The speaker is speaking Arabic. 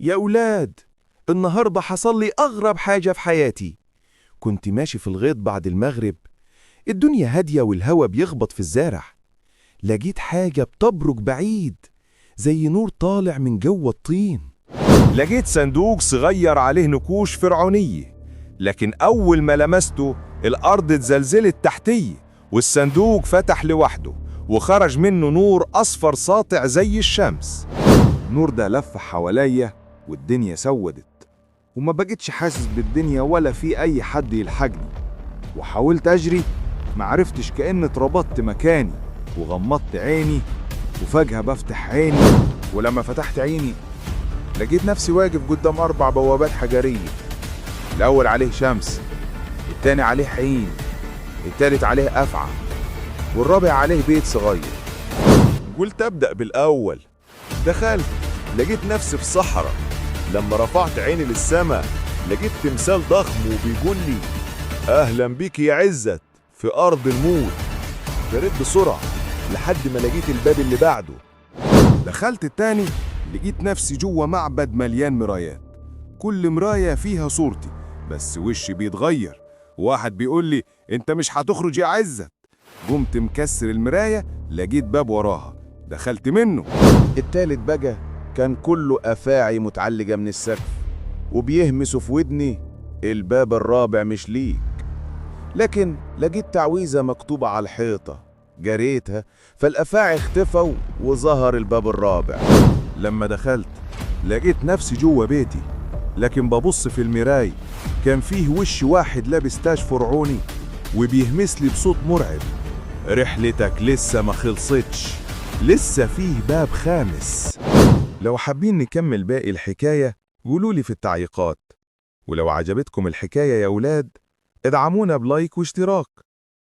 يا أولاد، النهاردة حصل لي أغرب حاجة في حياتي. كنت ماشي في الغيط بعد المغرب، الدنيا هادية والهوا بيخبط في الزارع. لقيت حاجة بتبرق بعيد زي نور طالع من جوه الطين. لقيت صندوق صغير عليه نقوش فرعونية، لكن أول ما لمسته الأرض اتزلزلت تحتي، والصندوق فتح لوحده وخرج منه نور أصفر ساطع زي الشمس. النور ده لف حواليا والدنيا سودت، وما بقتش حاسس بالدنيا ولا في أي حد يلحقني. وحاولت أجري، معرفتش، كأن اتربطت مكاني وغمضت عيني. وفجأة بفتح عيني، ولما فتحت عيني لقيت نفسي واقف قدام 4 بوابات حجرية. الأول عليه شمس، التاني عليه حين، التالت عليه أفعى، والرابع عليه بيت صغير. قلت أبدأ بالأول. دخلت لقيت نفسي في صحراء. لما رفعت عيني للسماء لقيت تمثال ضخم وبيقول لي: أهلا بيك يا عزت في أرض الموت. جريت بسرعة لحد ما لقيت الباب اللي بعده. دخلت التاني، لقيت نفسي جوه معبد مليان مرايات، كل مراية فيها صورتي، بس وشي بيتغير. واحد بيقول لي: انت مش هتخرج يا عزت. قمت مكسر المراية، لقيت باب وراها، دخلت منه. التالت بقى كان كله أفاعي متعلقة من السقف وبيهمسوا في ودني: الباب الرابع مش ليك. لكن لقيت تعويذة مكتوبة على الحيطة، جريتها فالأفاعي اختفوا وظهر الباب الرابع. لما دخلت لقيت نفسي جوه بيتي، لكن ببص في المراية كان فيه وش واحد لابس تاج فرعوني وبيهمس لي بصوت مرعب: رحلتك لسه ما خلصتش، لسه فيه باب خامس. لو حابين نكمل باقي الحكاية قولولي في التعليقات، ولو عجبتكم الحكاية يا أولاد ادعمونا بلايك واشتراك.